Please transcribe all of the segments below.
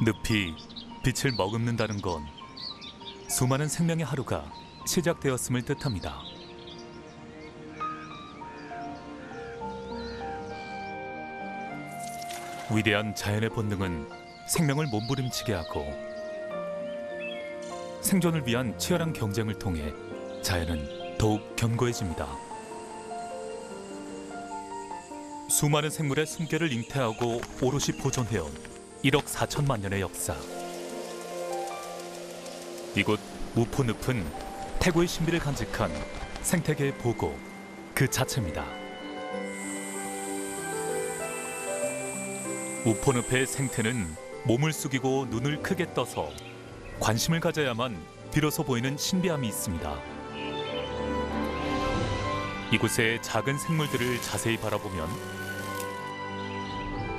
늪이 빛을 머금는다는 건 수많은 생명의 하루가 시작되었음을 뜻합니다. 위대한 자연의 본능은 생명을 몸부림치게 하고 생존을 위한 치열한 경쟁을 통해 자연은 더욱 견고해집니다. 수많은 생물의 숨결을 잉태하고 오롯이 보존해온 1억 4천만 년의 역사. 이곳 우포늪은 태고의 신비를 간직한 생태계의 보고 그 자체입니다. 우포늪의 생태는 몸을 숙이고 눈을 크게 떠서 관심을 가져야만 비로소 보이는 신비함이 있습니다. 이곳의 작은 생물들을 자세히 바라보면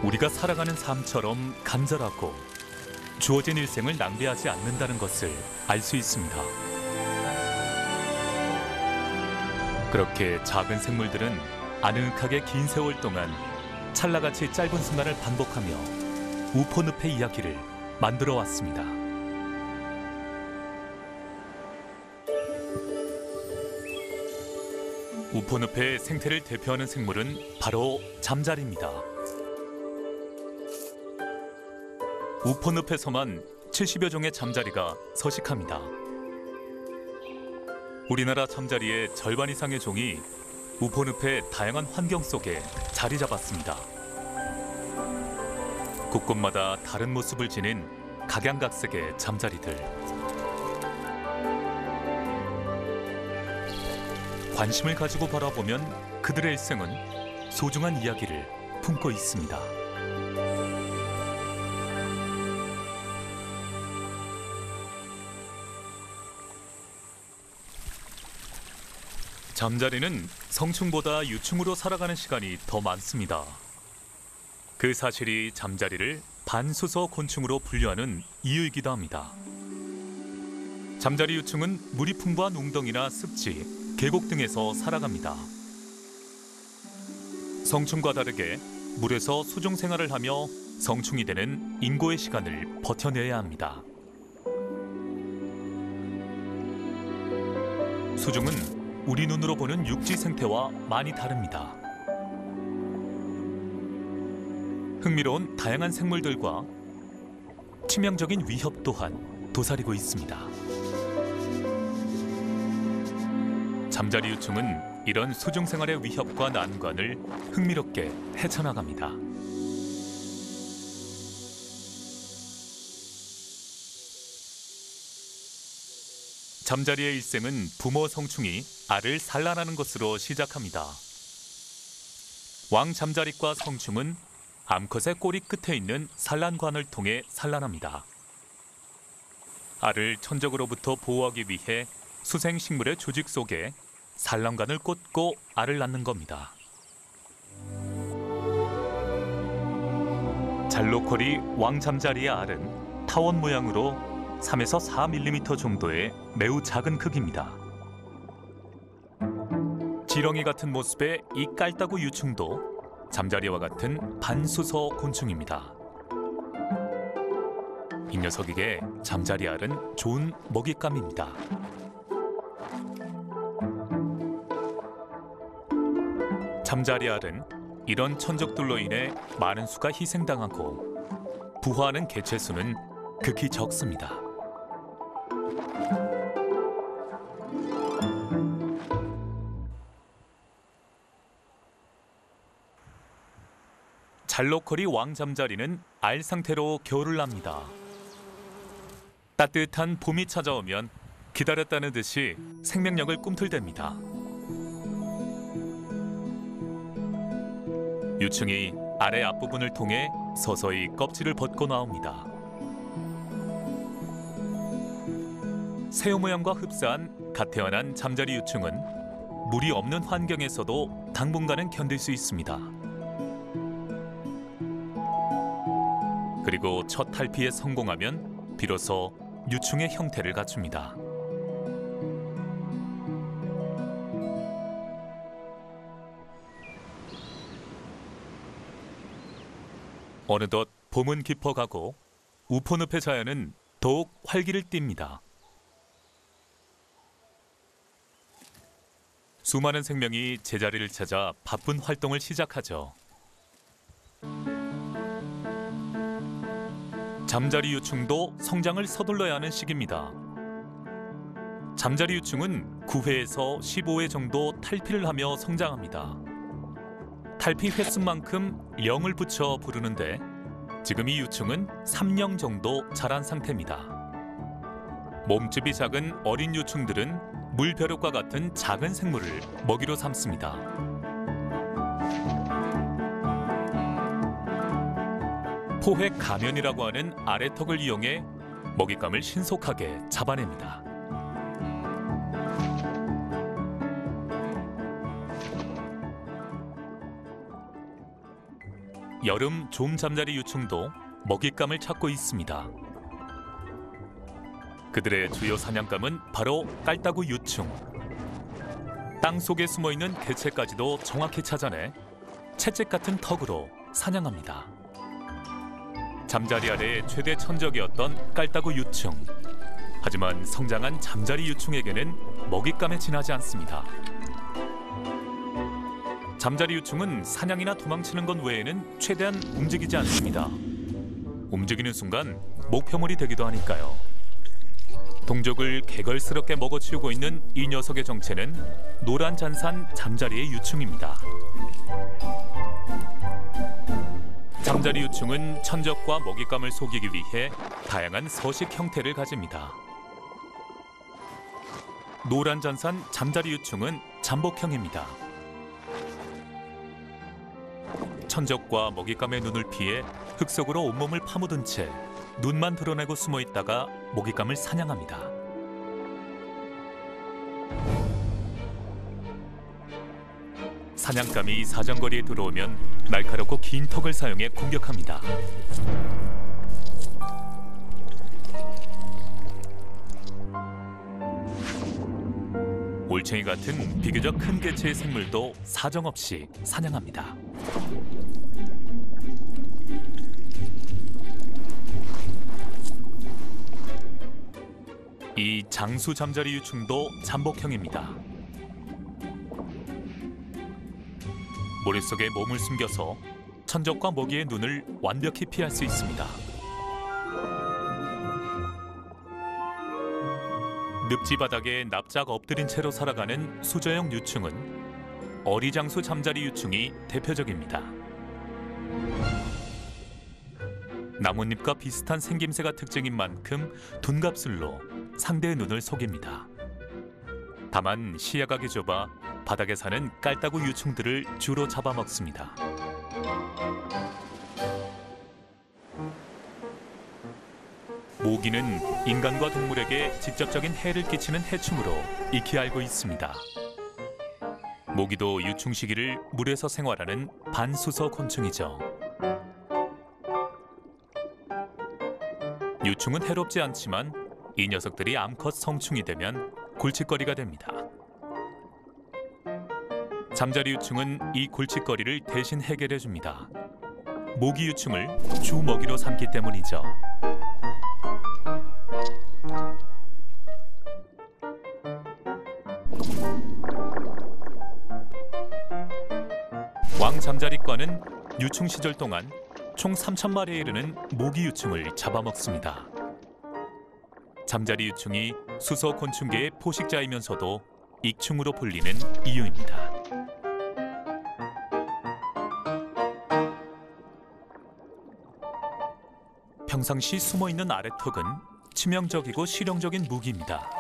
우리가 살아가는 삶처럼 간절하고 주어진 일생을 낭비하지 않는다는 것을 알 수 있습니다. 그렇게 작은 생물들은 아늑하게 긴 세월 동안 찰나같이 짧은 순간을 반복하며 우포늪의 이야기를 만들어 왔습니다. 우포늪의 생태를 대표하는 생물은 바로 잠자리입니다. 우포늪에서만 70여 종의 잠자리가 서식합니다. 우리나라 잠자리의 절반 이상의 종이 우포늪의 다양한 환경 속에 자리 잡았습니다. 곳곳마다 다른 모습을 지닌 각양각색의 잠자리들. 관심을 가지고 바라보면 그들의 일생은 소중한 이야기를 품고 있습니다. 잠자리는 성충보다 유충으로 살아가는 시간이 더 많습니다. 그 사실이 잠자리를 반수서 곤충으로 분류하는 이유이기도 합니다. 잠자리 유충은 물이 풍부한 웅덩이나 습지, 계곡 등에서 살아갑니다. 성충과 다르게 물에서 수중 생활을 하며 성충이 되는 인고의 시간을 버텨내야 합니다. 수중은 우리 눈으로 보는 육지 생태와 많이 다릅니다. 흥미로운 다양한 생물들과 치명적인 위협 또한 도사리고 있습니다. 잠자리 유충은 이런 수중 생활의 위협과 난관을 흥미롭게 헤쳐나갑니다. 잠자리의 일생은 부모 성충이 알을 산란하는 것으로 시작합니다. 왕 잠자리과 성충은 암컷의 꼬리 끝에 있는 산란관을 통해 산란합니다. 알을 천적으로부터 보호하기 위해 수생식물의 조직 속에 산란관을 꽂고 알을 낳는 겁니다. 잘로코리 왕 잠자리의 알은 타원 모양으로 3에서 4mm 정도의 매우 작은 크기입니다. 지렁이 같은 모습의 이 깔따구 유충도 잠자리와 같은 반수서 곤충입니다. 이 녀석에게 잠자리 알은 좋은 먹잇감입니다. 잠자리 알은 이런 천적들로 인해 많은 수가 희생당하고 부화하는 개체수는 극히 적습니다. 잘로코리 왕잠자리는 알 상태로 겨울을 납니다. 따뜻한 봄이 찾아오면 기다렸다는 듯이 생명력을 꿈틀댑니다. 유충이 알의 앞부분을 통해 서서히 껍질을 벗고 나옵니다. 새우 모양과 흡사한 갓 태어난 잠자리 유충은 물이 없는 환경에서도 당분간은 견딜 수 있습니다. 그리고 첫 탈피에 성공하면 비로소 유충의 형태를 갖춥니다. 어느덧 봄은 깊어가고 우포늪의 자연은 더욱 활기를 띱니다. 수많은 생명이 제자리를 찾아 바쁜 활동을 시작하죠. 잠자리 유충도 성장을 서둘러야 하는 시기입니다. 잠자리 유충은 9회에서 15회 정도 탈피를 하며 성장합니다. 탈피 횟수만큼 0을 붙여 부르는데 지금 이 유충은 3령 정도 자란 상태입니다. 몸집이 작은 어린 유충들은 물벼룩과 같은 작은 생물을 먹이로 삼습니다. 포획 가면이라고 하는 아래턱을 이용해 먹잇감을 신속하게 잡아냅니다. 여름 좀잠자리 유충도 먹잇감을 찾고 있습니다. 그들의 주요 사냥감은 바로 깔따구 유충. 땅 속에 숨어있는 개체까지도 정확히 찾아내 채찍 같은 턱으로 사냥합니다. 잠자리 아래의 최대 천적이었던 깔따구 유충. 하지만 성장한 잠자리 유충에게는 먹잇감에 지나지 않습니다. 잠자리 유충은 사냥이나 도망치는 것 외에는 최대한 움직이지 않습니다. 움직이는 순간 목표물이 되기도 하니까요. 동족을 개걸스럽게 먹어치우고 있는 이 녀석의 정체는 노란 잔산 잠자리의 유충입니다. 잠자리 유충은 천적과 먹잇감을 속이기 위해 다양한 서식 형태를 가집니다. 노란 잔산 잠자리 유충은 잠복형입니다. 천적과 먹잇감의 눈을 피해 흙 속으로 온몸을 파묻은 채 눈만 드러내고 숨어 있다가 먹잇감을 사냥합니다. 사냥감이 사정거리에 들어오면 날카롭고 긴 턱을 사용해 공격합니다. 올챙이 같은 비교적 큰 개체의 생물도 사정없이 사냥합니다. 이 장수 잠자리 유충도 잠복형입니다. 모래속에 몸을 숨겨서 천적과 먹이의 눈을 완벽히 피할 수 있습니다. 늪지 바닥에 납작 엎드린 채로 살아가는 수저형 유충은 어리장수 잠자리 유충이 대표적입니다. 나뭇잎과 비슷한 생김새가 특징인 만큼 둔갑술로 상대의 눈을 속입니다. 다만 시야각이 좁아 바닥에 사는 깔따구 유충들을 주로 잡아먹습니다. 모기는 인간과 동물에게 직접적인 해를 끼치는 해충으로 익히 알고 있습니다. 모기도 유충 시기를 물에서 생활하는 반수서 곤충이죠. 유충은 해롭지 않지만 이 녀석들이 암컷 성충이 되면 골칫거리가 됩니다. 잠자리 유충은 이 골칫거리를 대신 해결해 줍니다. 모기 유충을 주 먹이로 삼기 때문이죠. 왕잠자리과는 유충 시절 동안 총 3,000마리에 이르는 모기 유충을 잡아먹습니다. 잠자리 유충이 수서 곤충계의 포식자이면서도 익충으로 불리는 이유입니다. 평상시 숨어있는 아래턱은 치명적이고 실용적인 무기입니다.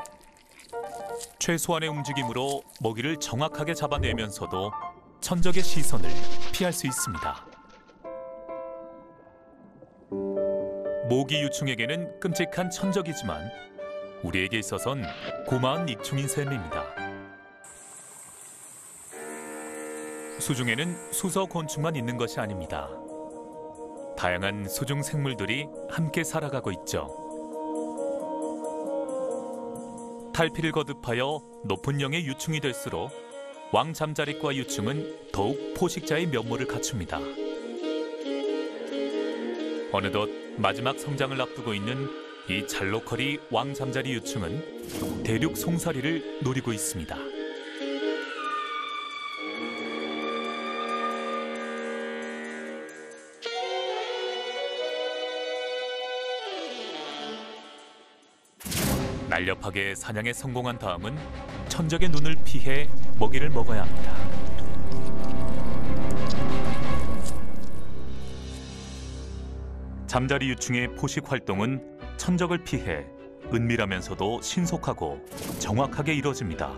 최소한의 움직임으로 먹이를 정확하게 잡아내면서도 천적의 시선을 피할 수 있습니다. 모기 유충에게는 끔찍한 천적이지만 우리에게 있어선 고마운 익충인 셈입니다. 수중에는 수서 곤충만 있는 것이 아닙니다. 다양한 수중 생물들이 함께 살아가고 있죠. 탈피를 거듭하여 높은 영의 유충이 될수록 왕잠자리과 유충은 더욱 포식자의 면모를 갖춥니다. 어느덧 마지막 성장을 앞두고 있는 이 잘로커리 왕잠자리 유충은 대륙 송사리를 노리고 있습니다. 날렵하게 사냥에 성공한 다음은 천적의 눈을 피해 먹이를 먹어야 합니다. 잠자리 유충의 포식 활동은 천적을 피해 은밀하면서도 신속하고 정확하게 이루어집니다.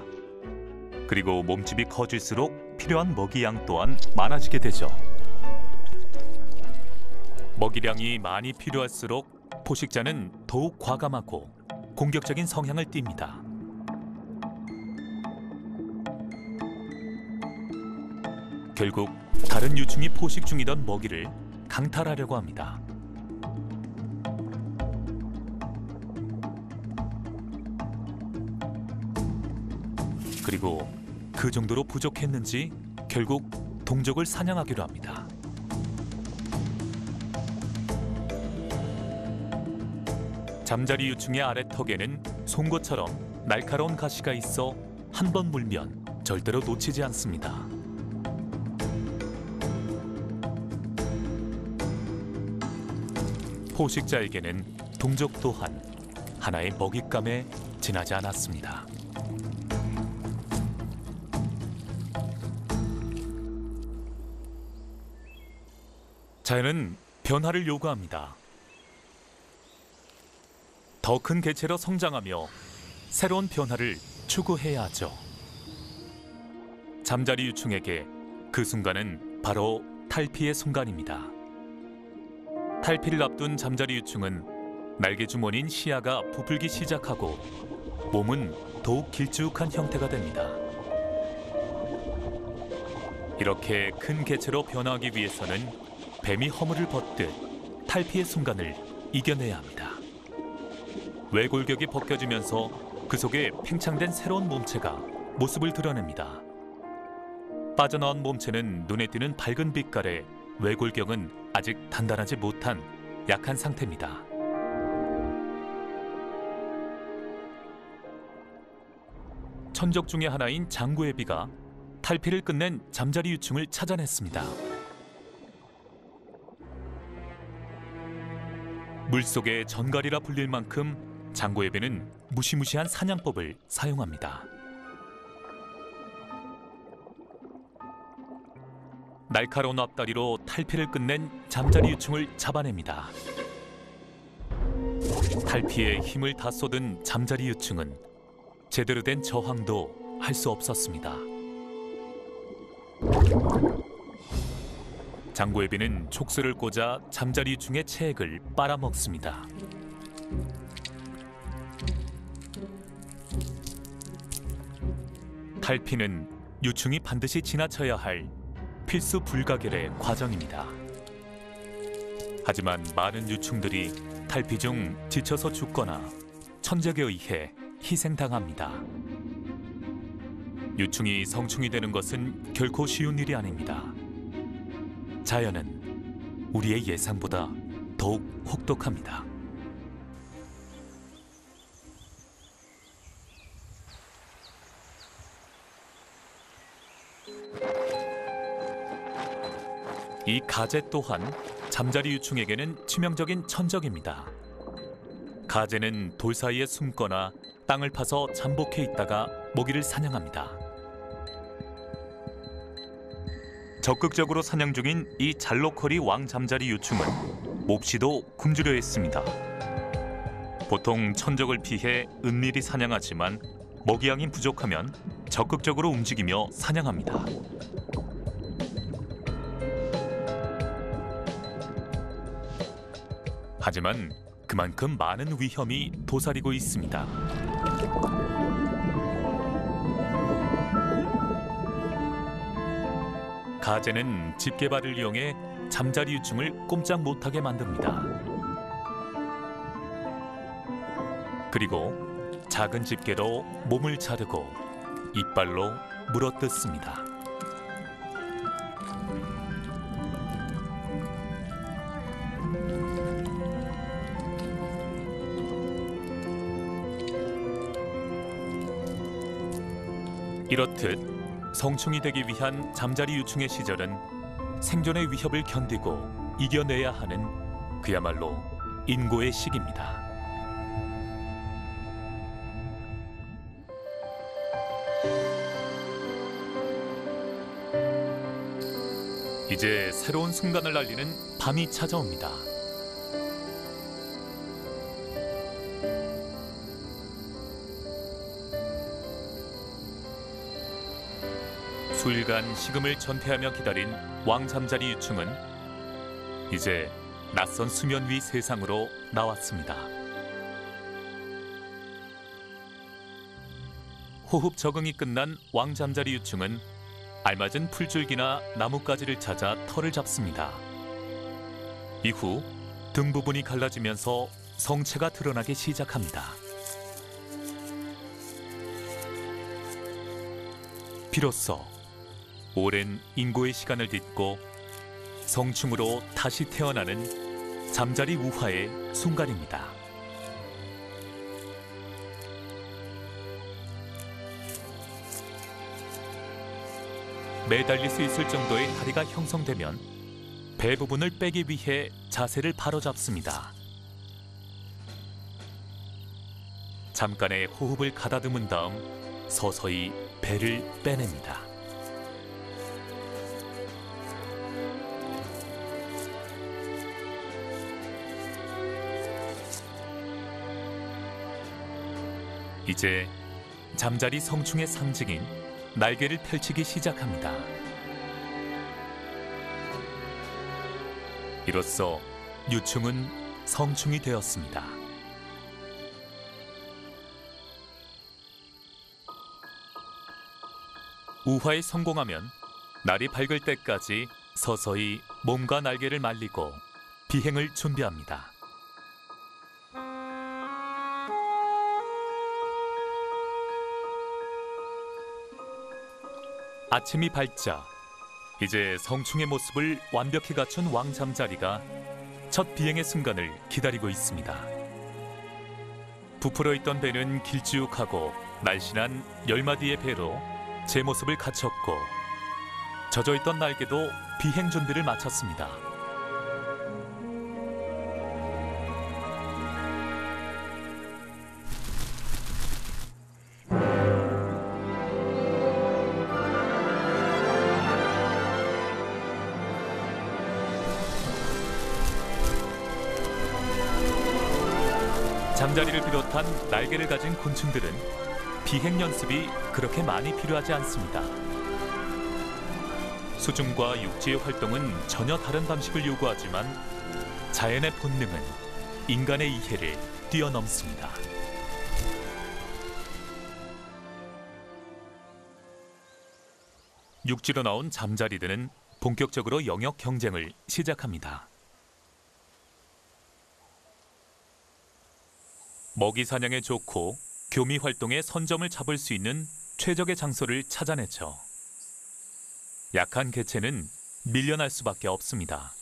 그리고 몸집이 커질수록 필요한 먹이 양 또한 많아지게 되죠. 먹이량이 많이 필요할수록 포식자는 더욱 과감하고 공격적인 성향을 띱니다. 결국 다른 유충이 포식 중이던 먹이를 강탈하려고 합니다. 그리고 그 정도로 부족했는지 결국 동족을 사냥하기로 합니다. 잠자리 유충의 아래턱에는 송곳처럼 날카로운 가시가 있어 한 번 물면 절대로 놓치지 않습니다. 포식자에게는 동족 또한 하나의 먹잇감에 지나지 않았습니다. 자연은 변화를 요구합니다. 더 큰 개체로 성장하며 새로운 변화를 추구해야 하죠. 잠자리 유충에게 그 순간은 바로 탈피의 순간입니다. 탈피를 앞둔 잠자리 유충은 날개 주머니인 시야가 부풀기 시작하고 몸은 더욱 길쭉한 형태가 됩니다. 이렇게 큰 개체로 변화하기 위해서는 뱀이 허물을 벗듯 탈피의 순간을 이겨내야 합니다. 외골격이 벗겨지면서 그 속에 팽창된 새로운 몸체가 모습을 드러냅니다. 빠져나온 몸체는 눈에 띄는 밝은 빛깔에 외골격은 아직 단단하지 못한 약한 상태입니다. 천적 중의 하나인 장구애비가 탈피를 끝낸 잠자리 유충을 찾아냈습니다. 물속의 전갈이라 불릴 만큼 장구애비는 무시무시한 사냥법을 사용합니다. 날카로운 앞다리로 탈피를 끝낸 잠자리 유충을 잡아냅니다. 탈피에 힘을 다 쏟은 잠자리 유충은 제대로 된 저항도 할 수 없었습니다. 장구애비는 촉수를 꽂아 잠자리 유충의 체액을 빨아먹습니다. 탈피는 유충이 반드시 지나쳐야 할 필수 불가결의 과정입니다. 하지만 많은 유충들이 탈피 중 지쳐서 죽거나 천적에 의해 희생당합니다. 유충이 성충이 되는 것은 결코 쉬운 일이 아닙니다. 자연은 우리의 예상보다 더욱 혹독합니다. 이 가재 또한 잠자리 유충에게는 치명적인 천적입니다. 가재는 돌 사이에 숨거나 땅을 파서 잠복해 있다가 먹이를 사냥합니다. 적극적으로 사냥 중인 이 잘로커리 왕잠자리 유충은 몹시도 굶주려 했습니다. 보통 천적을 피해 은밀히 사냥하지만 먹이양이 부족하면 적극적으로 움직이며 사냥합니다. 하지만 그만큼 많은 위험이 도사리고 있습니다. 가재는 집게발을 이용해 잠자리 유충을 꼼짝 못하게 만듭니다. 그리고 작은 집게로 몸을 자르고 이빨로 물어뜯습니다. 이렇듯 성충이 되기 위한 잠자리 유충의 시절은 생존의 위협을 견디고 이겨내야 하는 그야말로 인고의 시기입니다. 이제 새로운 순간을 알리는 밤이 찾아옵니다. 수일간 식음을 전폐하며 기다린 왕잠자리 유충은 이제 낯선 수면 위 세상으로 나왔습니다. 호흡 적응이 끝난 왕잠자리 유충은 알맞은 풀줄기나 나뭇가지를 찾아 털을 잡습니다. 이후 등 부분이 갈라지면서 성체가 드러나기 시작합니다. 비로소 오랜 인고의 시간을 딛고 성충으로 다시 태어나는 잠자리 우화의 순간입니다. 매달릴 수 있을 정도의 다리가 형성되면 배 부분을 빼기 위해 자세를 바로잡습니다. 잠깐의 호흡을 가다듬은 다음 서서히 배를 빼냅니다. 이제 잠자리 성충의 상징인 날개를 펼치기 시작합니다. 이로써 유충은 성충이 되었습니다. 우화에 성공하면 날이 밝을 때까지 서서히 몸과 날개를 말리고 비행을 준비합니다. 아침이 밝자 이제 성충의 모습을 완벽히 갖춘 왕잠자리가 첫 비행의 순간을 기다리고 있습니다. 부풀어 있던 배는 길쭉하고 날씬한 10마디의 배로 제 모습을 갖췄고 젖어있던 날개도 비행 준비를 마쳤습니다. 잠자리를 비롯한 날개를 가진 곤충들은 비행 연습이 그렇게 많이 필요하지 않습니다. 수중과 육지의 활동은 전혀 다른 방식을 요구하지만 자연의 본능은 인간의 이해를 뛰어넘습니다. 육지로 나온 잠자리들은 본격적으로 영역 경쟁을 시작합니다. 먹이 사냥에 좋고 교미 활동에 선점을 잡을 수 있는 최적의 장소를 찾아내죠. 약한 개체는 밀려날 수밖에 없습니다.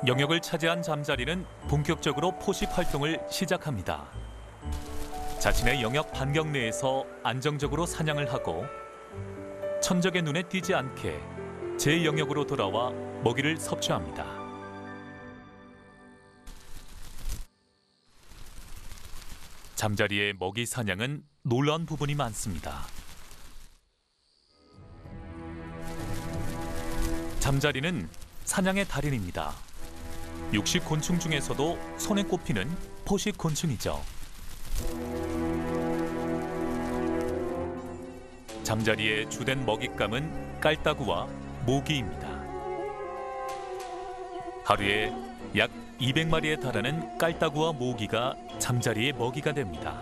영역을 차지한 잠자리는 본격적으로 포식 활동을 시작합니다. 자신의 영역 반경 내에서 안정적으로 사냥을 하고 천적의 눈에 띄지 않게 제 영역으로 돌아와 먹이를 섭취합니다. 잠자리의 먹이 사냥은 놀라운 부분이 많습니다. 잠자리는 사냥의 달인입니다. 육식 곤충 중에서도 손에 꼽히는 포식 곤충이죠. 잠자리의 주된 먹잇감은 깔따구와 모기입니다. 하루에 약 200마리에 달하는 깔따구와 모기가 잠자리의 먹이가 됩니다.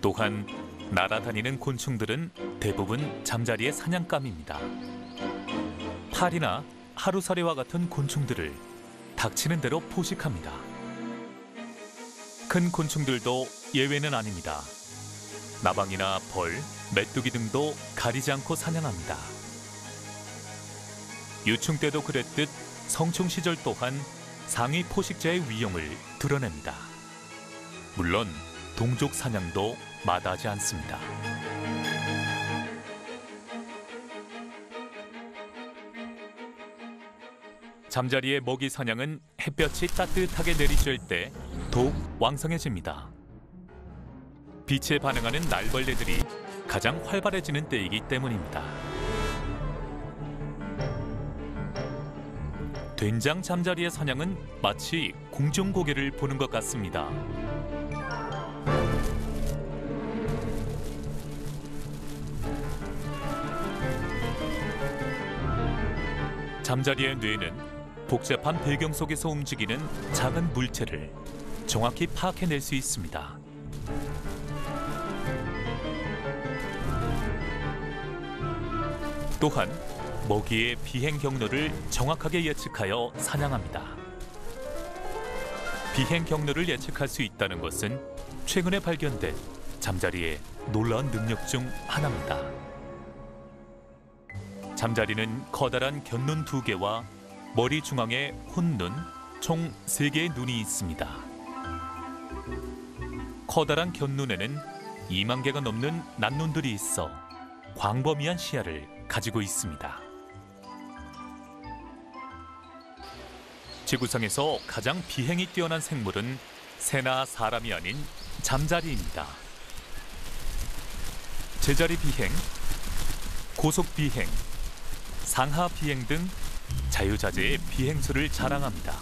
또한 날아다니는 곤충들은 대부분 잠자리의 사냥감입니다. 파리나 하루살이와 같은 곤충들을 닥치는 대로 포식합니다. 큰 곤충들도 예외는 아닙니다. 나방이나 벌, 메뚜기 등도 가리지 않고 사냥합니다. 유충 때도 그랬듯 성충 시절 또한 상위 포식자의 위용을 드러냅니다. 물론 동족 사냥도 마다하지 않습니다. 잠자리의 먹이 사냥은 햇볕이 따뜻하게 내리쬐을 때 더욱 왕성해집니다. 빛에 반응하는 날벌레들이 가장 활발해지는 때이기 때문입니다. 된장 잠자리의 사냥은 마치 공중고개를 보는 것 같습니다. 잠자리의 뇌는 복잡한 배경 속에서 움직이는 작은 물체를 정확히 파악해낼 수 있습니다. 또한 먹이의 비행 경로를 정확하게 예측하여 사냥합니다. 비행 경로를 예측할 수 있다는 것은 최근에 발견된 잠자리의 놀라운 능력 중 하나입니다. 잠자리는 커다란 곁눈 2개와 머리 중앙에 혼눈, 총 3개의 눈이 있습니다. 커다란 곁눈에는 2만 개가 넘는 난눈들이 있어 광범위한 시야를 가지고 있습니다. 지구상에서 가장 비행이 뛰어난 생물은 새나 사람이 아닌 잠자리입니다. 제자리 비행, 고속 비행, 상하 비행 등 자유자재의 비행수를 자랑합니다.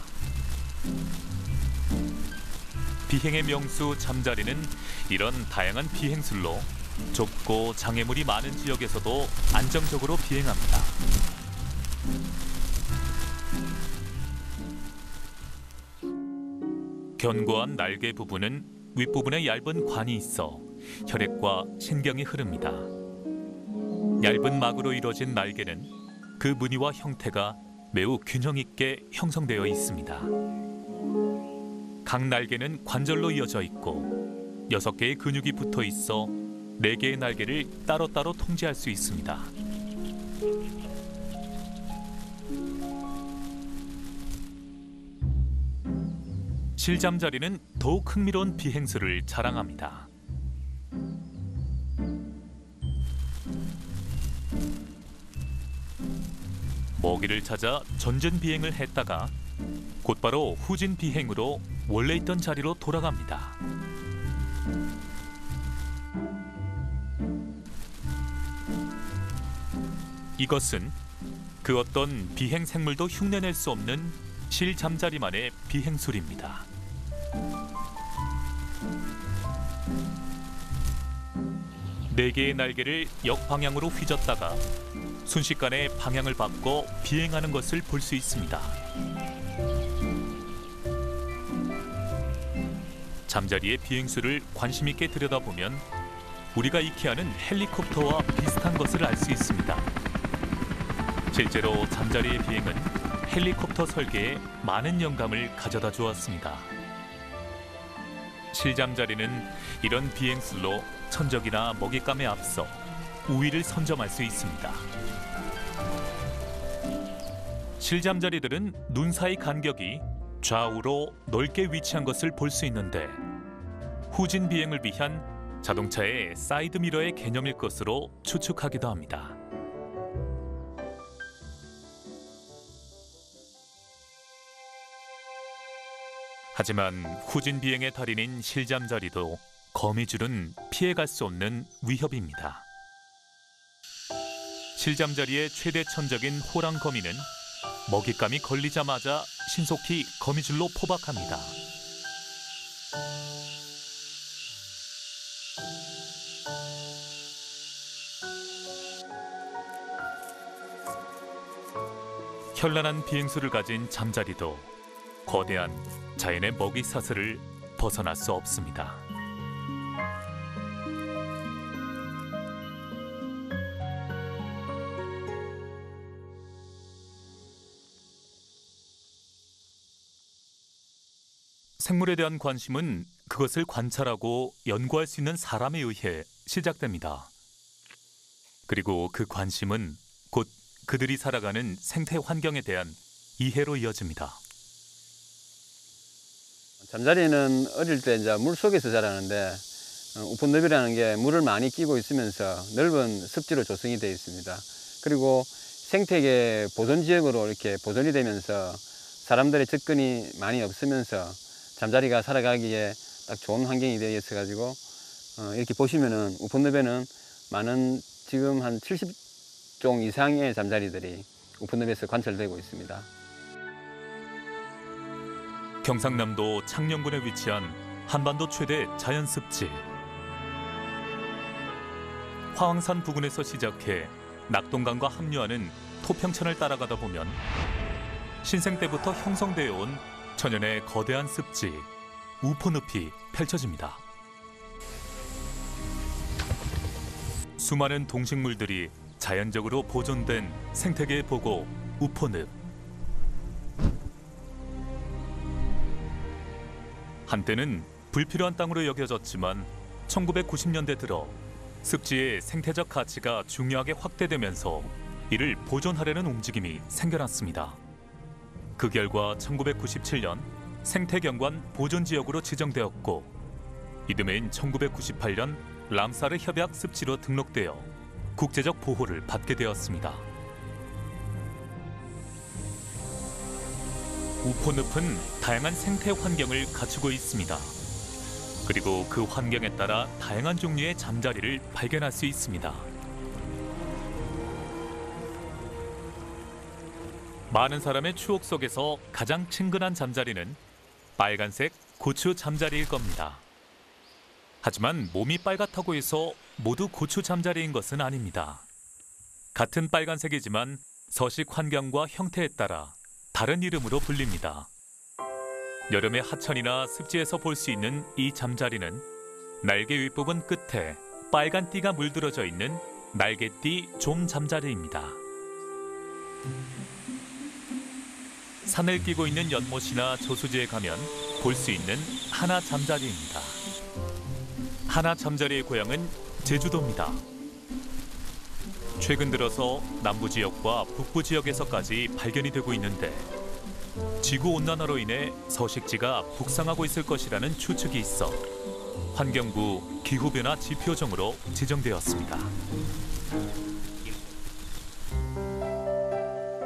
비행의 명수 잠자리는 이런 다양한 비행술로 좁고 장애물이 많은 지역에서도 안정적으로 비행합니다. 견고한 날개 부분은 윗부분에 얇은 관이 있어 혈액과 신경이 흐릅니다. 얇은 막으로 이루어진 날개는 그 무늬와 형태가 매우 균형 있게 형성되어 있습니다. 각 날개는 관절로 이어져 있고 6개의 근육이 붙어 있어 4개의 날개를 따로따로 통제할 수 있습니다. 실잠자리는 더욱 흥미로운 비행수를 자랑합니다. 먹이를 찾아 전진 비행을 했다가 곧바로 후진 비행으로 원래 있던 자리로 돌아갑니다. 이것은 그 어떤 비행 생물도 흉내낼 수 없는 실잠자리만의 비행술입니다. 네 개의 날개를 역방향으로 휘젓다가 순식간에 방향을 바꿔 비행하는 것을 볼 수 있습니다. 잠자리의 비행수를 관심 있게 들여다보면 우리가 익히 아는 헬리콥터와 비슷한 것을 알 수 있습니다. 실제로 잠자리의 비행은 헬리콥터 설계에 많은 영감을 가져다 주었습니다. 실잠자리는 이런 비행술로 천적이나 먹잇감에 앞서 우위를 선점할 수 있습니다. 실잠자리들은 눈 사이 간격이 좌우로 넓게 위치한 것을 볼 수 있는데 후진 비행을 위한 자동차의 사이드 미러의 개념일 것으로 추측하기도 합니다. 하지만 후진 비행의 달인인 실잠자리도 거미줄은 피해갈 수 없는 위협입니다. 실잠자리의 최대 천적인 호랑거미는 먹잇감이 걸리자마자 신속히 거미줄로 포박합니다. 현란한 비행수를 가진 잠자리도 거대한 자연의 먹이 사슬을 벗어날 수 없습니다. 생물에 대한 관심은 그것을 관찰하고 연구할 수 있는 사람에 의해 시작됩니다. 그리고 그 관심은 곧 그들이 살아가는 생태 환경에 대한 이해로 이어집니다. 잠자리는 어릴 때 이제 물 속에서 자라는데 우폰늪이라는 게 물을 많이 끼고 있으면서 넓은 습지로 조성이 되어 있습니다. 그리고 생태계 보존 지역으로 이렇게 보존이 되면서 사람들의 접근이 많이 없으면서 잠자리가 살아가기에 딱 좋은 환경이 되어 있어 가지고 이렇게 보시면은 우폰늪에는 많은 지금 한 70종 이상의 잠자리들이 우폰늪에서 관찰되고 있습니다. 경상남도 창녕군에 위치한 한반도 최대 자연습지. 화왕산 부근에서 시작해 낙동강과 합류하는 토평천을 따라가다 보면 신생 때부터 형성되어 온 천연의 거대한 습지, 우포늪이 펼쳐집니다. 수많은 동식물들이 자연적으로 보존된 생태계의 보고 우포늪. 한때는 불필요한 땅으로 여겨졌지만 1990년대 들어 습지의 생태적 가치가 중요하게 확대되면서 이를 보존하려는 움직임이 생겨났습니다. 그 결과 1997년 생태경관 보존지역으로 지정되었고 이듬해인 1998년 람사르 협약 습지로 등록되어 국제적 보호를 받게 되었습니다. 우포늪은 다양한 생태 환경을 갖추고 있습니다. 그리고 그 환경에 따라 다양한 종류의 잠자리를 발견할 수 있습니다. 많은 사람의 추억 속에서 가장 친근한 잠자리는 빨간색 고추 잠자리일 겁니다. 하지만 몸이 빨갛다고 해서 모두 고추 잠자리인 것은 아닙니다. 같은 빨간색이지만 서식 환경과 형태에 따라 다른 이름으로 불립니다. 여름의 하천이나 습지에서 볼 수 있는 이 잠자리는 날개 윗부분 끝에 빨간 띠가 물들어져 있는 날개띠 좀잠자리입니다. 산을 끼고 있는 연못이나 저수지에 가면 볼 수 있는 하나잠자리입니다. 하나잠자리의 고향은 제주도입니다. 최근 들어서 남부 지역과 북부 지역에서까지 발견이 되고 있는데 지구온난화로 인해 서식지가 북상하고 있을 것이라는 추측이 있어 환경부 기후변화 지표종으로 지정되었습니다.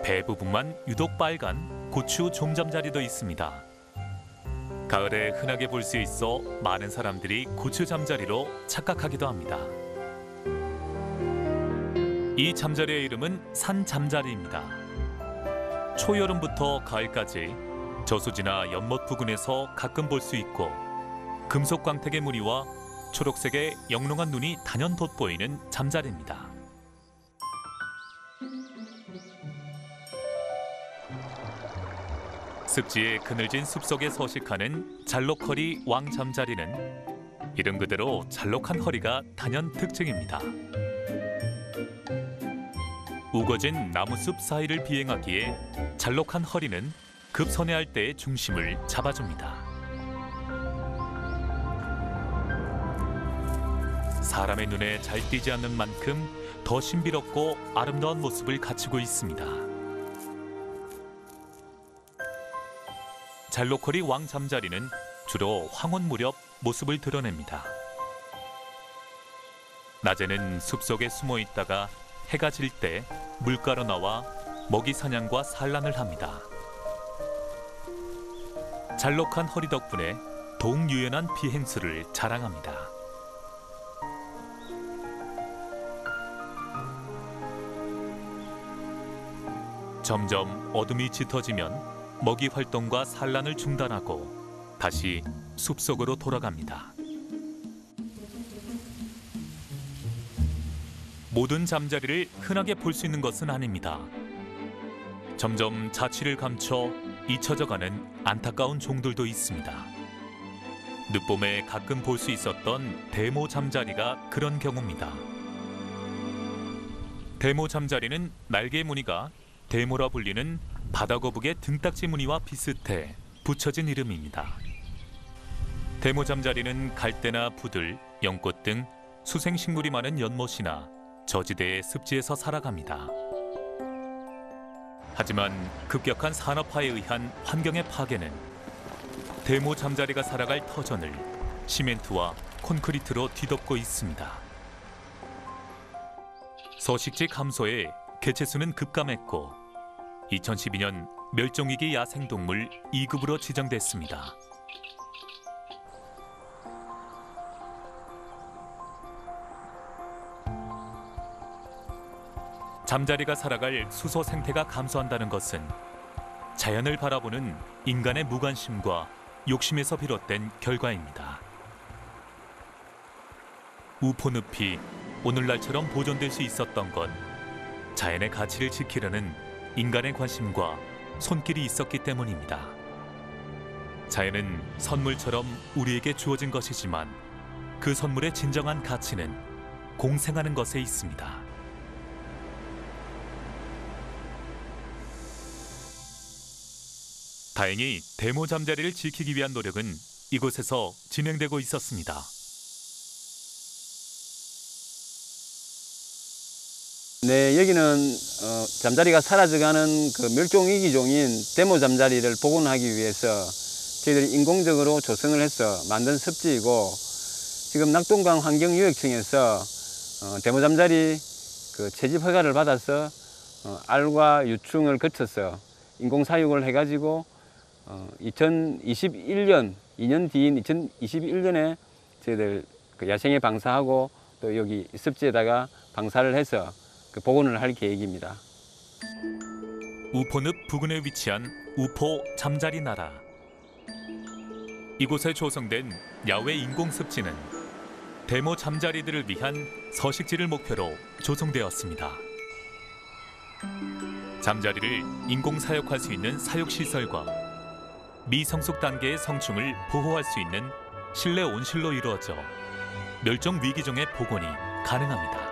배 부분만 유독 빨간 고추 좀잠자리도 있습니다. 가을에 흔하게 볼 수 있어 많은 사람들이 고추 잠자리로 착각하기도 합니다. 이 잠자리의 이름은 산잠자리입니다. 초여름부터 가을까지 저수지나 연못 부근에서 가끔 볼 수 있고 금속 광택의 무늬와 초록색의 영롱한 눈이 단연 돋보이는 잠자리입니다. 습지의 그늘진 숲속에 서식하는 잘록허리 왕잠자리는 이름 그대로 잘록한 허리가 단연 특징입니다. 우거진 나무숲 사이를 비행하기에 잘록한 허리는 급선회할 때의 중심을 잡아줍니다. 사람의 눈에 잘 띄지 않는 만큼 더 신비롭고 아름다운 모습을 갖추고 있습니다. 잘록허리 왕잠자리는 주로 황혼 무렵 모습을 드러냅니다. 낮에는 숲속에 숨어 있다가 해가 질 때 물가로 나와 먹이 사냥과 산란을 합니다. 잘록한 허리 덕분에 더욱 유연한 비행수를 자랑합니다. 점점 어둠이 짙어지면 먹이 활동과 산란을 중단하고 다시 숲속으로 돌아갑니다. 모든 잠자리를 흔하게 볼 수 있는 것은 아닙니다. 점점 자취를 감춰 잊혀져가는 안타까운 종들도 있습니다. 늦봄에 가끔 볼 수 있었던 대모 잠자리가 그런 경우입니다. 대모 잠자리는 날개 무늬가 대모라 불리는 바다거북의 등딱지 무늬와 비슷해 붙여진 이름입니다. 대모 잠자리는 갈대나 부들, 연꽃 등 수생식물이 많은 연못이나 저지대의 습지에서 살아갑니다. 하지만 급격한 산업화에 의한 환경의 파괴는 대모 잠자리가 살아갈 터전을 시멘트와 콘크리트로 뒤덮고 있습니다. 서식지 감소에 개체수는 급감했고 2012년 멸종위기 야생동물 2급으로 지정됐습니다. 잠자리가 살아갈 수소 생태가 감소한다는 것은 자연을 바라보는 인간의 무관심과 욕심에서 비롯된 결과입니다. 우포늪이 오늘날처럼 보존될 수 있었던 건 자연의 가치를 지키려는 인간의 관심과 손길이 있었기 때문입니다. 자연은 선물처럼 우리에게 주어진 것이지만 그 선물의 진정한 가치는 공생하는 것에 있습니다. 다행히 대모 잠자리를 지키기 위한 노력은 이곳에서 진행되고 있었습니다. 네, 여기는 잠자리가 사라져가는 그 멸종위기종인 대모 잠자리를 복원하기 위해서 저희들이 인공적으로 조성을 해서 만든 습지이고, 지금 낙동강 환경유역청에서 대모 잠자리 그 채집 허가를 받아서 알과 유충을 거쳐서 인공사육을 해가지고 2021년, 2년 뒤인 2021년에 저희들 그 야생에 방사하고 또 여기 습지에다가 방사를 해서 그 복원을 할 계획입니다. 우포늪 부근에 위치한 우포 잠자리 나라. 이곳에 조성된 야외 인공습지는 대모 잠자리들을 위한 서식지를 목표로 조성되었습니다. 잠자리를 인공사육할 수 있는 사육시설과 미성숙 단계의 성충을 보호할 수 있는 실내 온실로 이루어져 멸종 위기종의 복원이 가능합니다.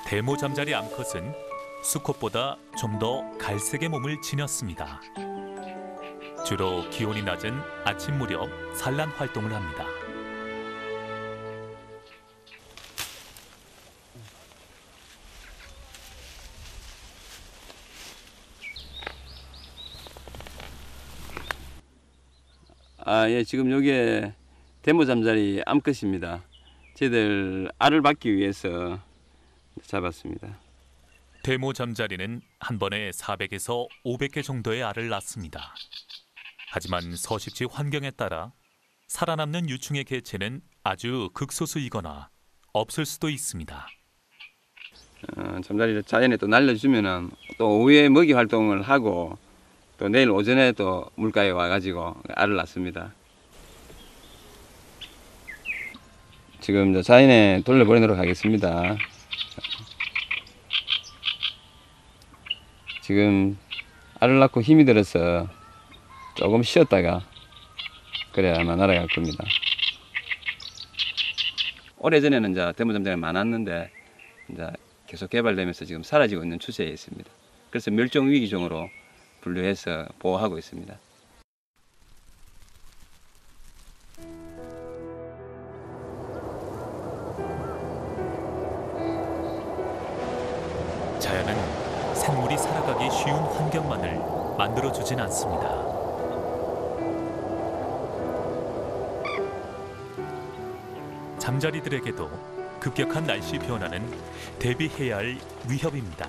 대모 잠자리 암컷은 수컷보다 좀 더 갈색의 몸을 지녔습니다. 주로 기온이 낮은 아침 무렵 산란 활동을 합니다. 예, 지금 여기에 대모 잠자리 암컷입니다. 저희들 알을 받기 위해서 잡았습니다. 대모 잠자리는 한 번에 400에서 500개 정도의 알을 낳습니다. 하지만 서식지 환경에 따라 살아남는 유충의 개체는 아주 극소수이거나 없을 수도 있습니다. 잠자리를 자연에 또 날려주면은 또 오후에 먹이 활동을 하고 또 내일 오전에 또 물가에 와가지고 알을 낳습니다. 지금 자연에 돌려보내도록 하겠습니다. 지금 알을 낳고 힘이 들어서 조금 쉬었다가 그래야 아마 날아갈 겁니다. 오래전에는 이제 대모 잠자리가 많았는데 이제 계속 개발되면서 지금 사라지고 있는 추세에 있습니다. 그래서 멸종위기종으로 분류해서 보호하고 있습니다. 자연은 생물이 살아가기 쉬운 환경만을 만들어주진 않습니다. 잠자리들에게도 급격한 날씨 변화는 대비해야 할 위협입니다.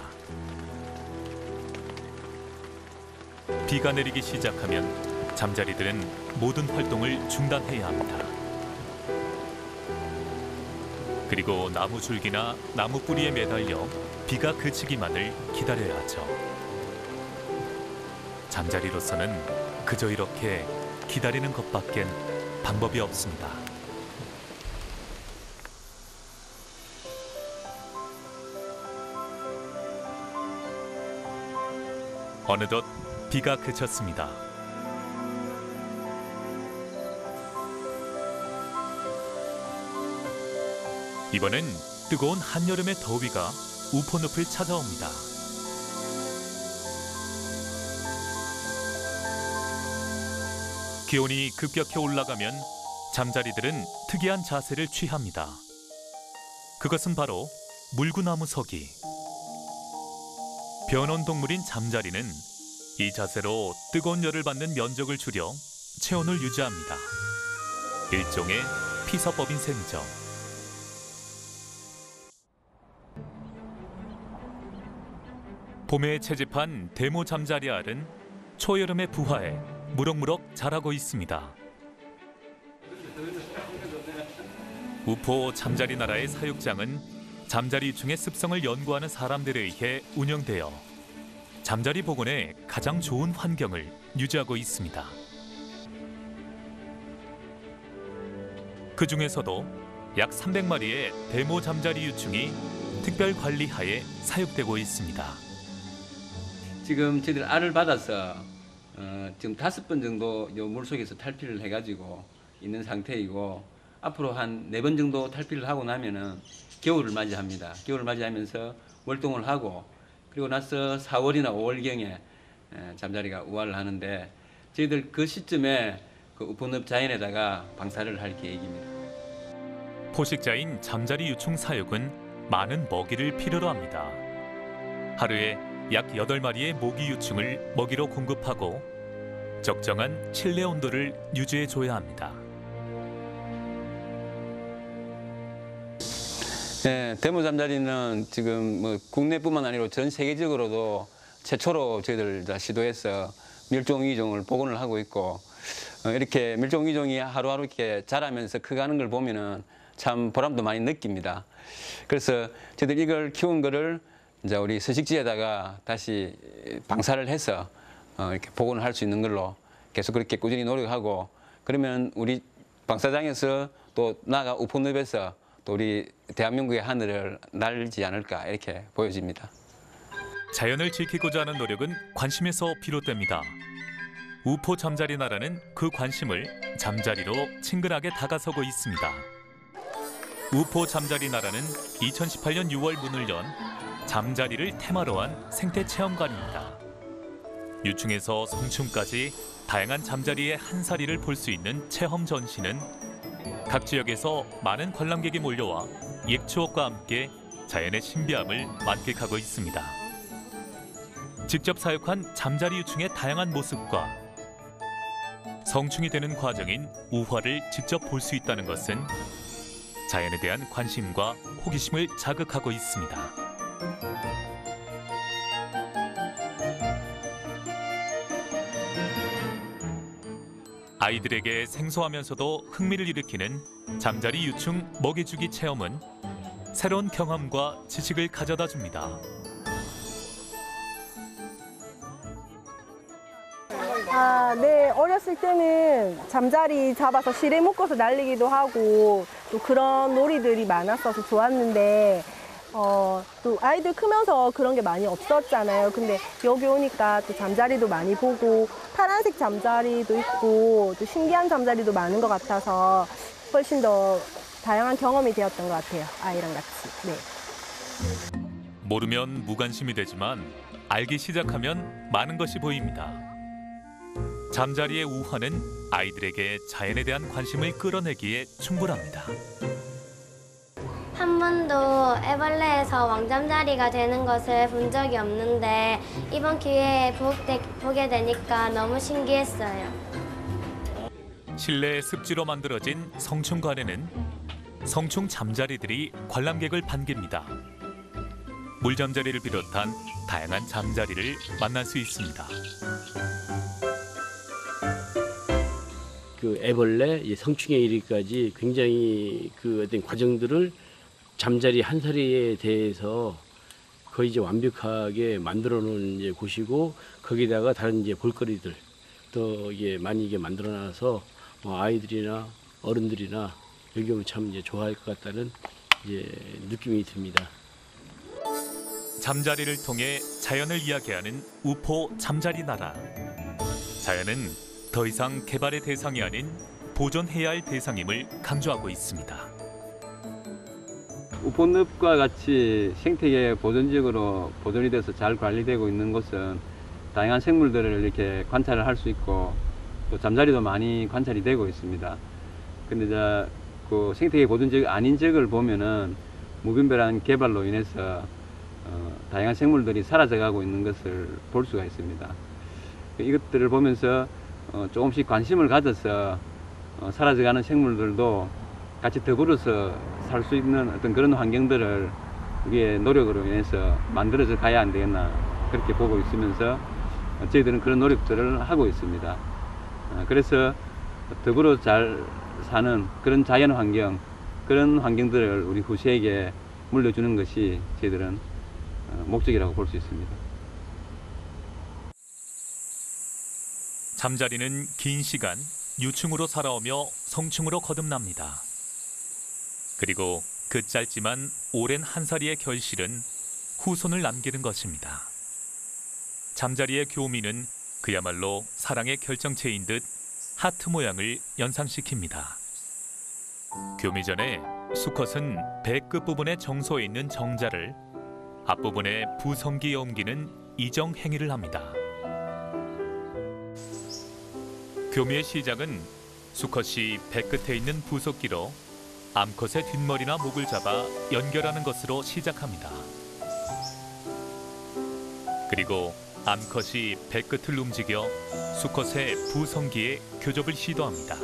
비가 내리기 시작하면 잠자리들은 모든 활동을 중단해야 합니다. 그리고 나무 줄기나 나무 뿌리에 매달려 비가 그치기만을 기다려야 하죠. 잠자리로서는 그저 이렇게 기다리는 것밖엔 방법이 없습니다. 어느덧 비가 그쳤습니다. 이번엔 뜨거운 한여름의 더위가 우포늪을 찾아옵니다. 기온이 급격히 올라가면 잠자리들은 특이한 자세를 취합니다. 그것은 바로 물구나무 서기. 변온동물인 잠자리는 이 자세로 뜨거운 열을 받는 면적을 줄여 체온을 유지합니다. 일종의 피서법인 셈이죠. 봄에 채집한 대모 잠자리 알은 초여름에 부화해 무럭무럭 자라고 있습니다. 우포 잠자리 나라의 사육장은 잠자리 유충의 습성을 연구하는 사람들에 의해 운영되어 잠자리 복원에 가장 좋은 환경을 유지하고 있습니다. 그 중에서도 약 300마리의 대모 잠자리 유충이 특별 관리하에 사육되고 있습니다. 지금 저희들 알을 받아서 지금 5번 정도 요 물속에서 탈피를 해가지고 있는 상태이고, 앞으로 한 4번 정도 탈피를 하고 나면은 겨울을 맞이합니다. 겨울을 맞이하면서 월동을 하고, 그리고 나서 4월이나 5월경에 잠자리가 우화를 하는데, 저희들 그 시점에 그 우포늪 자연에다가 방사를 할 계획입니다. 포식자인 잠자리 유충 사육은 많은 먹이를 필요로 합니다. 하루에 약 8마리의 모기 유충을 먹이로 공급하고 적정한 실내 온도를 유지해줘야 합니다. 네, 대모 잠자리는 지금 뭐 국내뿐만 아니라 전 세계적으로도 최초로 저희들 다 시도해서 멸종위기종을 복원을 하고 있고, 이렇게 멸종위기종이 하루하루 이렇게 자라면서 커가는 걸 보면은 참 보람도 많이 느낍니다. 그래서 저희들 이걸 키운 거를 이제 우리 서식지에다가 다시 방사를 해서 이렇게 복원을 할 수 있는 걸로 계속 그렇게 꾸준히 노력하고, 그러면 우리 방사장에서 또 나아가 우포늪에서 또 우리 대한민국의 하늘을 날지 않을까, 이렇게 보여집니다. 자연을 지키고자 하는 노력은 관심에서 비롯됩니다. 우포 잠자리 나라는 그 관심을 잠자리로 친근하게 다가서고 있습니다. 우포 잠자리 나라는 2018년 6월 문을 연 잠자리를 테마로 한 생태 체험관입니다. 유충에서 성충까지 다양한 잠자리의 한사리를 볼 수 있는 체험 전시는 각 지역에서 많은 관람객이 몰려와 옛 추억과 함께 자연의 신비함을 만끽하고 있습니다. 직접 사육한 잠자리 유충의 다양한 모습과 성충이 되는 과정인 우화를 직접 볼 수 있다는 것은 자연에 대한 관심과 호기심을 자극하고 있습니다. 아이들에게 생소하면서도 흥미를 일으키는 잠자리 유충 먹이주기 체험은 새로운 경험과 지식을 가져다 줍니다. 네. 어렸을 때는 잠자리 잡아서 실에 묶어서 날리기도 하고 또 그런 놀이들이 많았어서 좋았는데, 또 아이들 크면서 그런 게 많이 없었잖아요. 근데 여기 오니까 또 잠자리도 많이 보고 파란색 잠자리도 있고 또 신기한 잠자리도 많은 것 같아서 훨씬 더 다양한 경험이 되었던 것 같아요. 아이랑 같이. 네. 모르면 무관심이 되지만 알기 시작하면 많은 것이 보입니다. 잠자리의 우화는 아이들에게 자연에 대한 관심을 끌어내기에 충분합니다. 한 번도 애벌레에서 왕잠자리가 되는 것을 본 적이 없는데 이번 기회에 보게 되니까 너무 신기했어요. 실내 습지로 만들어진 성충관에는 성충 잠자리들이 관람객을 반깁니다. 물잠자리를 비롯한 다양한 잠자리를 만날 수 있습니다. 그 애벌레, 성충에 이르기까지 굉장히 그 어떤 과정들을 잠자리 한 사리에 대해서 거의 이제 완벽하게 만들어 놓은 이제 곳이고, 거기다가 다른 이제 볼거리들 또 이게 많이 이게 만들어 놔서 아이들이나 어른들이나 여기 오면 참 이제 좋아할 것 같다는 이제 느낌이 듭니다. 잠자리를 통해 자연을 이야기하는 우포 잠자리 나라. 자연은 더 이상 개발의 대상이 아닌 보존해야 할 대상임을 강조하고 있습니다. 우포늪과 같이 생태계 보존지역으로 보존이 돼서 잘 관리되고 있는 곳은 다양한 생물들을 이렇게 관찰을 할 수 있고 또 잠자리도 많이 관찰이 되고 있습니다. 근데 이제 그 생태계 보존지역 아닌 지역을 보면은 무분별한 개발로 인해서 다양한 생물들이 사라져가고 있는 것을 볼 수가 있습니다. 이것들을 보면서 조금씩 관심을 가져서 사라져가는 생물들도 같이 더불어서 살 수 있는 어떤 그런 환경들을 우리의 노력으로 인해서 만들어져 가야 안 되겠나 그렇게 보고 있으면서 저희들은 그런 노력들을 하고 있습니다. 그래서 더불어 잘 사는 그런 자연 환경, 그런 환경들을 우리 후세에게 물려주는 것이 저희들은 목적이라고 볼 수 있습니다. 잠자리는 긴 시간 유충으로 살아오며 성충으로 거듭납니다. 그리고 그 짧지만 오랜 한살이의 결실은 후손을 남기는 것입니다. 잠자리의 교미는 그야말로 사랑의 결정체인 듯 하트 모양을 연상시킵니다. 교미 전에 수컷은 배 끝부분의 정소에 있는 정자를 앞부분의 부성기에 옮기는 이정 행위를 합니다. 교미의 시작은 수컷이 배 끝에 있는 부속기로 암컷의 뒷머리나 목을 잡아 연결하는 것으로 시작합니다. 그리고 암컷이 배 끝을 움직여 수컷의 부성기에 교접을 시도합니다.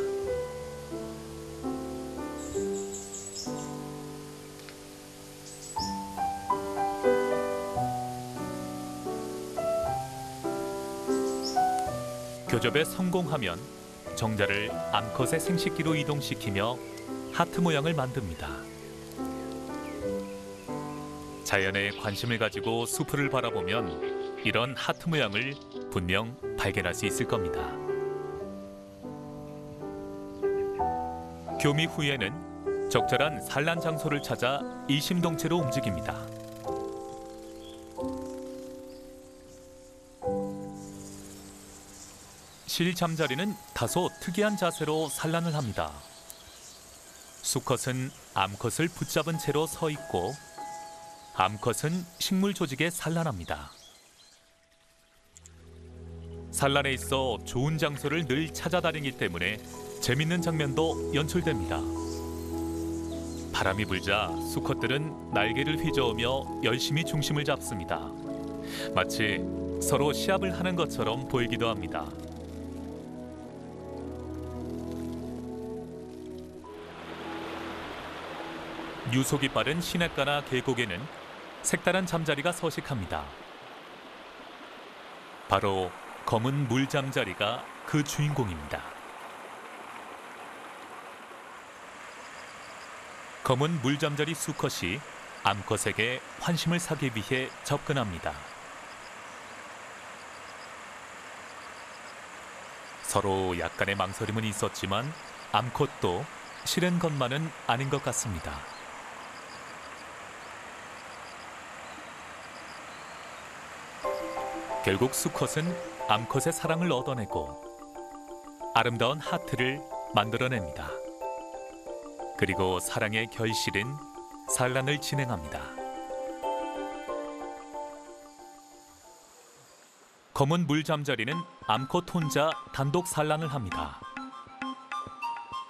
교접에 성공하면 정자를 암컷의 생식기로 이동시키며 하트 모양을 만듭니다. 자연에 관심을 가지고 수풀을 바라보면 이런 하트 모양을 분명 발견할 수 있을 겁니다. 교미 후에는 적절한 산란 장소를 찾아 이심동체로 움직입니다. 실잠자리는 다소 특이한 자세로 산란을 합니다. 수컷은 암컷을 붙잡은 채로 서 있고 암컷은 식물 조직에 산란합니다. 산란에 있어 좋은 장소를 늘 찾아다니기 때문에 재밌는 장면도 연출됩니다. 바람이 불자 수컷들은 날개를 휘저으며 열심히 중심을 잡습니다. 마치 서로 시합을 하는 것처럼 보이기도 합니다. 유속이 빠른 시냇가나 계곡에는 색다른 잠자리가 서식합니다. 바로 검은 물잠자리가 그 주인공입니다. 검은 물잠자리 수컷이 암컷에게 환심을 사기 위해 접근합니다. 서로 약간의 망설임은 있었지만 암컷도 싫은 것만은 아닌 것 같습니다. 결국 수컷은 암컷의 사랑을 얻어내고 아름다운 하트를 만들어냅니다. 그리고 사랑의 결실은 산란을 진행합니다. 검은 물잠자리는 암컷 혼자 단독 산란을 합니다.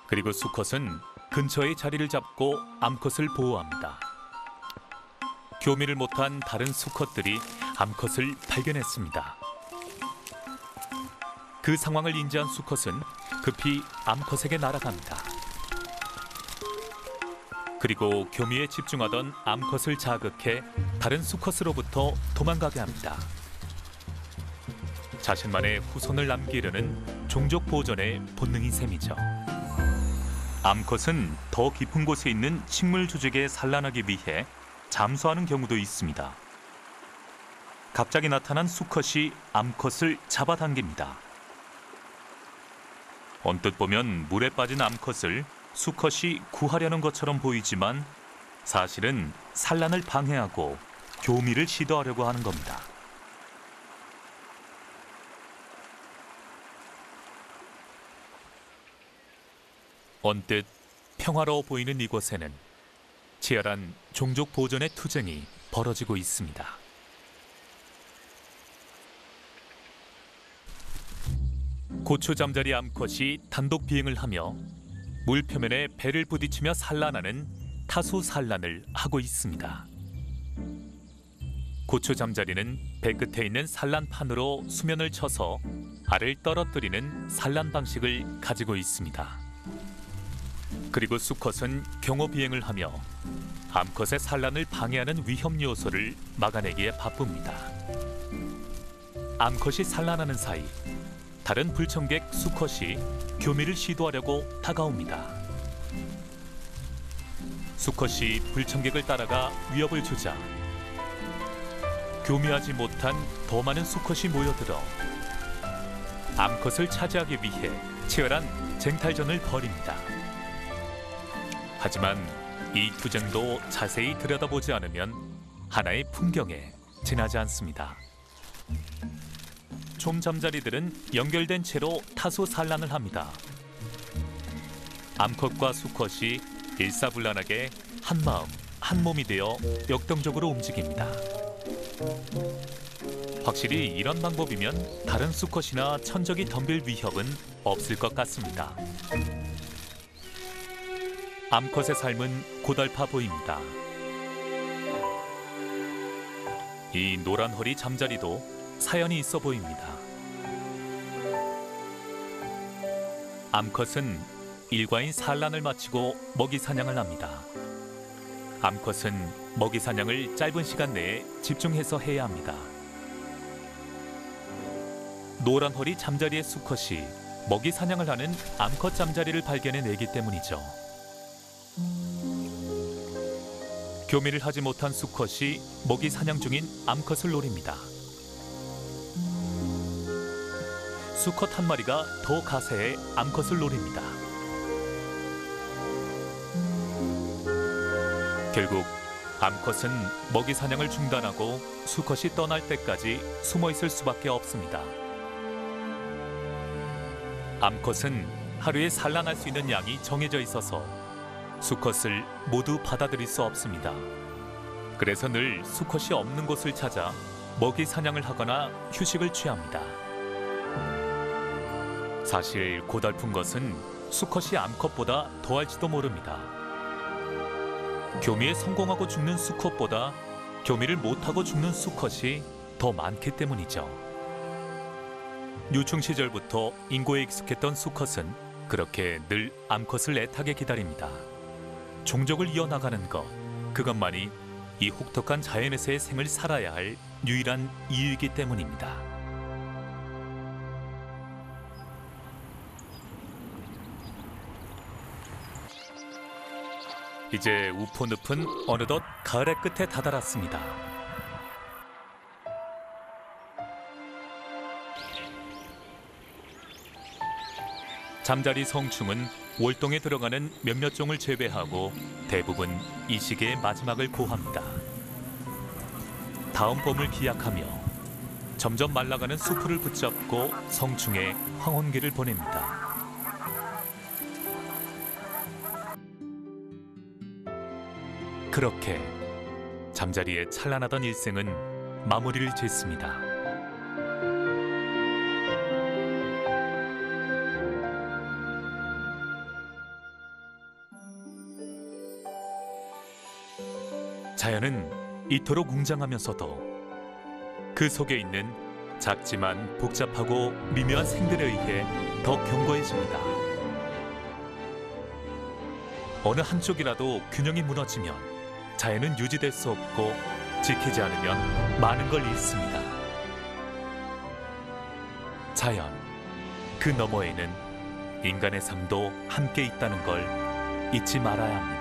그리고 수컷은 근처의 자리를 잡고 암컷을 보호합니다. 교미를 못한 다른 수컷들이 암컷을 발견했습니다. 그 상황을 인지한 수컷은 급히 암컷에게 날아갑니다. 그리고 교미에 집중하던 암컷을 자극해 다른 수컷으로부터 도망가게 합니다. 자신만의 후손을 남기려는 종족 보존의 본능인 셈이죠. 암컷은 더 깊은 곳에 있는 식물 조직에 산란하기 위해 잠수하는 경우도 있습니다. 갑자기 나타난 수컷이 암컷을 잡아당깁니다. 언뜻 보면 물에 빠진 암컷을 수컷이 구하려는 것처럼 보이지만 사실은 산란을 방해하고 교미를 시도하려고 하는 겁니다. 언뜻 평화로워 보이는 이곳에는 치열한 종족 보존의 투쟁이 벌어지고 있습니다. 고추잠자리 암컷이 단독 비행을 하며 물 표면에 배를 부딪히며 산란하는 타수 산란을 하고 있습니다. 고추 잠자리는 배 끝에 있는 산란판으로 수면을 쳐서 알을 떨어뜨리는 산란 방식을 가지고 있습니다. 그리고 수컷은 경호 비행을 하며 암컷의 산란을 방해하는 위험 요소를 막아내기에 바쁩니다. 암컷이 산란하는 사이 다른 불청객 수컷이 교미를 시도하려고 다가옵니다. 수컷이 불청객을 따라가 위협을 주자 교미하지 못한 더 많은 수컷이 모여들어 암컷을 차지하기 위해 치열한 쟁탈전을 벌입니다. 하지만 이 투쟁도 자세히 들여다보지 않으면 하나의 풍경에 지나지 않습니다. 솜잠자리들은 연결된 채로 타수 산란을 합니다. 암컷과 수컷이 일사불란하게 한마음, 한몸이 되어 역동적으로 움직입니다. 확실히 이런 방법이면 다른 수컷이나 천적이 덤빌 위협은 없을 것 같습니다. 암컷의 삶은 고달파 보입니다. 이 노란 허리 잠자리도 사연이 있어 보입니다. 암컷은 일과인 산란을 마치고 먹이 사냥을 합니다. 암컷은 먹이 사냥을 짧은 시간 내에 집중해서 해야 합니다. 노란 허리 잠자리의 수컷이 먹이 사냥을 하는 암컷 잠자리를 발견해내기 때문이죠. 교미를 하지 못한 수컷이 먹이 사냥 중인 암컷을 노립니다. 수컷 한 마리가 더 가세해 암컷을 노립니다. 결국 암컷은 먹이 사냥을 중단하고 수컷이 떠날 때까지 숨어 있을 수밖에 없습니다. 암컷은 하루에 산란할 수 있는 양이 정해져 있어서 수컷을 모두 받아들일 수 없습니다. 그래서 늘 수컷이 없는 곳을 찾아 먹이 사냥을 하거나 휴식을 취합니다. 사실 고달픈 것은 수컷이 암컷보다 더할지도 모릅니다. 교미에 성공하고 죽는 수컷보다 교미를 못하고 죽는 수컷이 더 많기 때문이죠. 유충 시절부터 인고에 익숙했던 수컷은 그렇게 늘 암컷을 애타게 기다립니다. 종족을 이어나가는 것, 그것만이 이 혹독한 자연에서의 생을 살아야 할 유일한 이유이기 때문입니다. 이제 우포늪은 어느덧 가을의 끝에 다다랐습니다. 잠자리 성충은 월동에 들어가는 몇몇 종을 제외하고 대부분 이 시기에 마지막을 고합니다. 다음 봄을 기약하며 점점 말라가는 수풀을 붙잡고 성충에 황혼기를 보냅니다. 그렇게 잠자리에 찬란하던 일생은 마무리를 짓습니다. 자연은 이토록 웅장하면서도 그 속에 있는 작지만 복잡하고 미묘한 생들에 의해 더 견고해집니다. 어느 한쪽이라도 균형이 무너지면 자연은 유지될 수 없고 지키지 않으면 많은 걸 잃습니다. 자연, 그 너머에는 인간의 삶도 함께 있다는 걸 잊지 말아야 합니다.